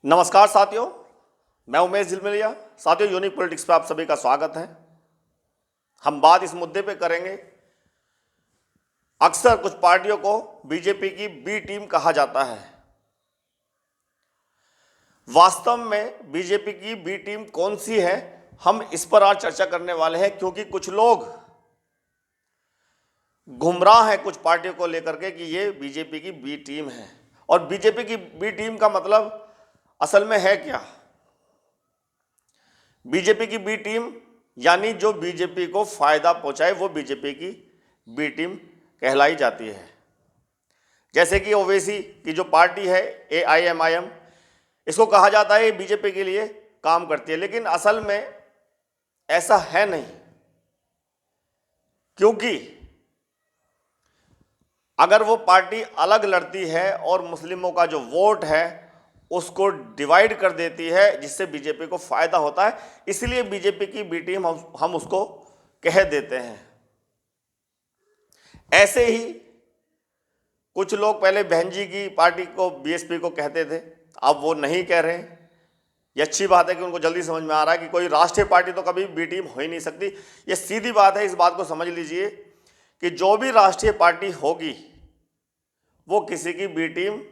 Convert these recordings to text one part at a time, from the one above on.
नमस्कार साथियों, मैं उमेश झिलमिलिया। साथियों, यूनिक पॉलिटिक्स पे आप सभी का स्वागत है। हम बात इस मुद्दे पे करेंगे। अक्सर कुछ पार्टियों को बीजेपी की बी टीम कहा जाता है। वास्तव में बीजेपी की बी टीम कौन सी है, हम इस पर आज चर्चा करने वाले हैं, क्योंकि कुछ लोग गुमराह हैं कुछ पार्टियों को लेकर के कि ये बीजेपी की बी टीम है। और बीजेपी की बी टीम का मतलब असल में है क्या? बीजेपी की बी टीम यानी जो बीजेपी को फायदा पहुंचाए वो बीजेपी की बी टीम कहलाई जाती है। जैसे कि ओवैसी की जो पार्टी है AIMIM, इसको कहा जाता है बीजेपी के लिए काम करती है, लेकिन असल में ऐसा है नहीं। क्योंकि अगर वो पार्टी अलग लड़ती है और मुस्लिमों का जो वोट है उसको डिवाइड कर देती है, जिससे बीजेपी को फायदा होता है, इसलिए बीजेपी की बी टीम हम उसको कह देते हैं। ऐसे ही कुछ लोग पहले बहन जी की पार्टी को BSP को कहते थे, अब वो नहीं कह रहे हैं। ये अच्छी बात है कि उनको जल्दी समझ में आ रहा है कि कोई राष्ट्रीय पार्टी तो कभी बी टीम हो ही नहीं सकती। ये सीधी बात है, इस बात को समझ लीजिए कि जो भी राष्ट्रीय पार्टी होगी वो किसी की बी टीम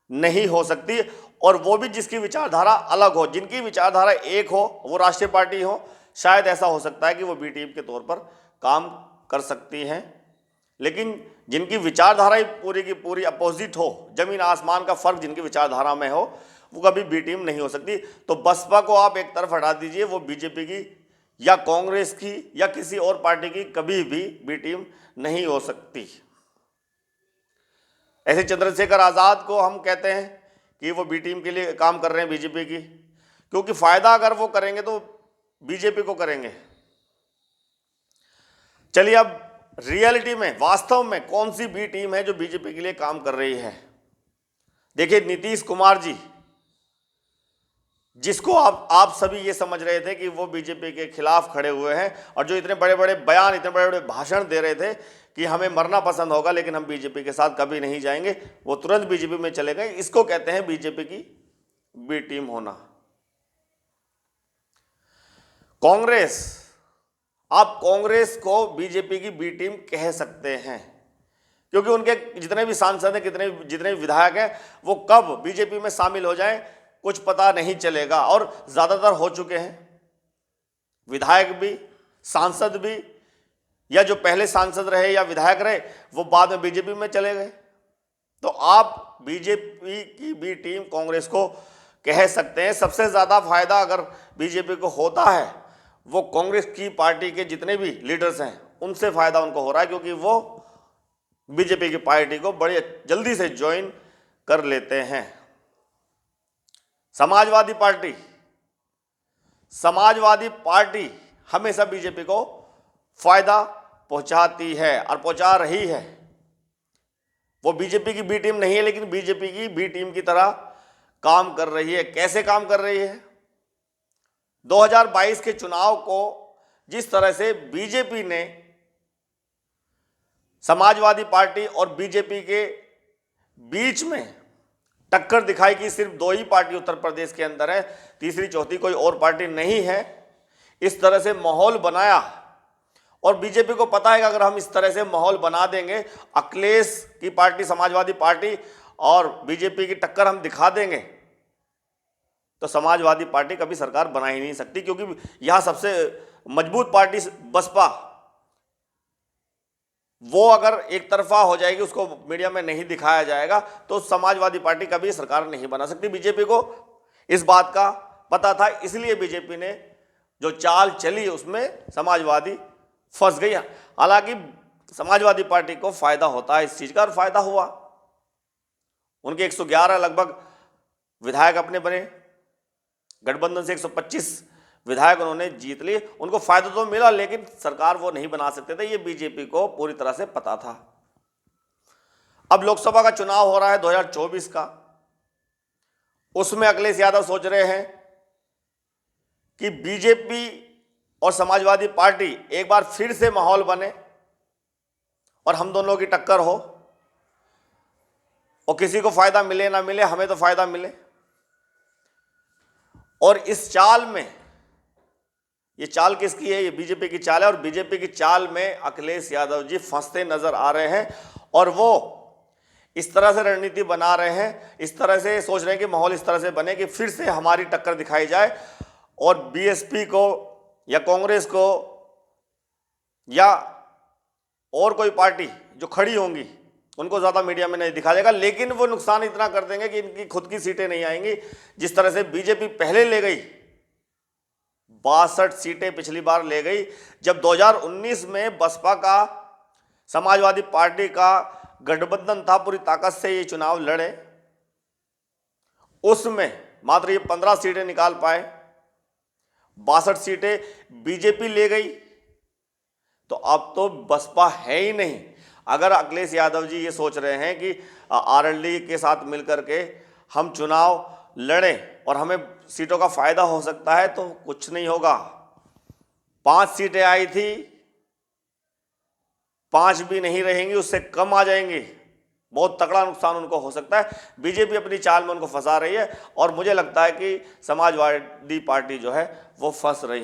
नहीं हो सकती, और वो भी जिसकी विचारधारा अलग हो। जिनकी विचारधारा एक हो वो राष्ट्रीय पार्टी हो, शायद ऐसा हो सकता है कि वो बी टीम के तौर पर काम कर सकती हैं। लेकिन जिनकी विचारधारा ही पूरी की पूरी अपोजिट हो, जमीन आसमान का फर्क जिनकी विचारधारा में हो, वो कभी बी टीम नहीं हो सकती। तो बसपा को आप एक तरफ हटा दीजिए, वो बीजेपी की या कांग्रेस की या किसी और पार्टी की कभी भी बी टीम नहीं हो सकती। ऐसे चंद्रशेखर आज़ाद को हम कहते हैं कि वो बी टीम के लिए काम कर रहे हैं बीजेपी की, क्योंकि फायदा अगर वो करेंगे तो बीजेपी को करेंगे। चलिए, अब रियलिटी में वास्तव में कौन सी बी टीम है जो बीजेपी के लिए काम कर रही है? देखिए, नीतीश कुमार जी, जिसको आप सभी ये समझ रहे थे कि वो बीजेपी के खिलाफ खड़े हुए हैं, और जो इतने बड़े बड़े बयान, इतने बड़े बड़े भाषण दे रहे थे कि हमें मरना पसंद होगा लेकिन हम बीजेपी के साथ कभी नहीं जाएंगे, वो तुरंत बीजेपी में चले गए। इसको कहते हैं बीजेपी की बी टीम होना। कांग्रेस, आप कांग्रेस को बीजेपी की बी टीम कह सकते हैं, क्योंकि उनके जितने भी सांसद हैं, जितने भी विधायक हैं, वो कब बीजेपी में शामिल हो जाएं कुछ पता नहीं चलेगा, और ज्यादातर हो चुके हैं। विधायक भी, सांसद भी, या जो पहले सांसद रहे या विधायक रहे वो बाद में बीजेपी में चले गए। तो आप बीजेपी की बी टीम कांग्रेस को कह सकते हैं। सबसे ज्यादा फायदा अगर बीजेपी को होता है वो कांग्रेस की पार्टी के जितने भी लीडर्स हैं उनसे फायदा उनको हो रहा है, क्योंकि वो बीजेपी की पार्टी को बड़ी जल्दी से ज्वाइन कर लेते हैं। समाजवादी पार्टी हमेशा बीजेपी को फायदा पहुंचाती है और पहुंचा रही है। वो बीजेपी की बी टीम नहीं है, लेकिन बीजेपी की बी टीम की तरह काम कर रही है। कैसे काम कर रही है? 2022 के चुनाव को जिस तरह से बीजेपी ने समाजवादी पार्टी और बीजेपी के बीच में टक्कर दिखाई कि सिर्फ दो ही पार्टी उत्तर प्रदेश के अंदर है, तीसरी चौथी कोई और पार्टी नहीं है, इस तरह से माहौल बनाया। और बीजेपी को पता है कि अगर हम इस तरह से माहौल बना देंगे, अखिलेश की पार्टी, समाजवादी पार्टी और बीजेपी की टक्कर हम दिखा देंगे, तो समाजवादी पार्टी कभी सरकार बना ही नहीं सकती, क्योंकि यहां सबसे मजबूत पार्टी बसपा, वो अगर एक तरफा हो जाएगी, उसको मीडिया में नहीं दिखाया जाएगा, तो समाजवादी पार्टी कभी सरकार नहीं बना सकती। बीजेपी को इस बात का पता था, इसलिए बीजेपी ने जो चाल चली उसमें समाजवादी फंस गई। हालांकि समाजवादी पार्टी को फायदा होता है इस चीज का, और फायदा हुआ। उनके 111 लगभग विधायक अपने बने, गठबंधन से 125 विधायक उन्होंने जीत लिए। उनको फायदा तो मिला, लेकिन सरकार वो नहीं बना सकते थे, ये बीजेपी को पूरी तरह से पता था। अब लोकसभा का चुनाव हो रहा है 2024 का, उसमें अखिलेश यादव सोच रहे हैं कि बीजेपी और समाजवादी पार्टी एक बार फिर से माहौल बने और हम दोनों की टक्कर हो, और किसी को फायदा मिले ना मिले, हमें तो फायदा मिले। और इस चाल में, ये चाल किसकी है? ये बीजेपी की चाल है, और बीजेपी की चाल में अखिलेश यादव जी फंसते नजर आ रहे हैं। और वो इस तरह से रणनीति बना रहे हैं, इस तरह से सोच रहे हैं कि माहौल इस तरह से बने कि फिर से हमारी टक्कर दिखाई जाए और बीएसपी को या कांग्रेस को या और कोई पार्टी जो खड़ी होंगी उनको ज़्यादा मीडिया में नहीं दिखा जाएगा, लेकिन वो नुकसान इतना कर देंगे कि इनकी खुद की सीटें नहीं आएंगी। जिस तरह से बीजेपी पहले ले गई, 62 सीटें पिछली बार ले गई, जब 2019 में बसपा का, समाजवादी पार्टी का गठबंधन था, पूरी ताकत से ये चुनाव लड़े, उसमें मात्र ये 15 सीटें निकाल पाए, 62 सीटें बीजेपी ले गई। तो अब तो बसपा है ही नहीं। अगर अखिलेश यादव जी ये सोच रहे हैं कि आरएलडी के साथ मिलकर के हम चुनाव लड़ें और हमें सीटों का फायदा हो सकता है, तो कुछ नहीं होगा। 5 सीटें आई थी, 5 भी नहीं रहेंगी, उससे कम आ जाएंगी। बहुत तगड़ा नुकसान उनको हो सकता है। बीजेपी अपनी चाल में उनको फंसा रही है और मुझे लगता है कि समाजवादी पार्टी जो है वो फंस रही है।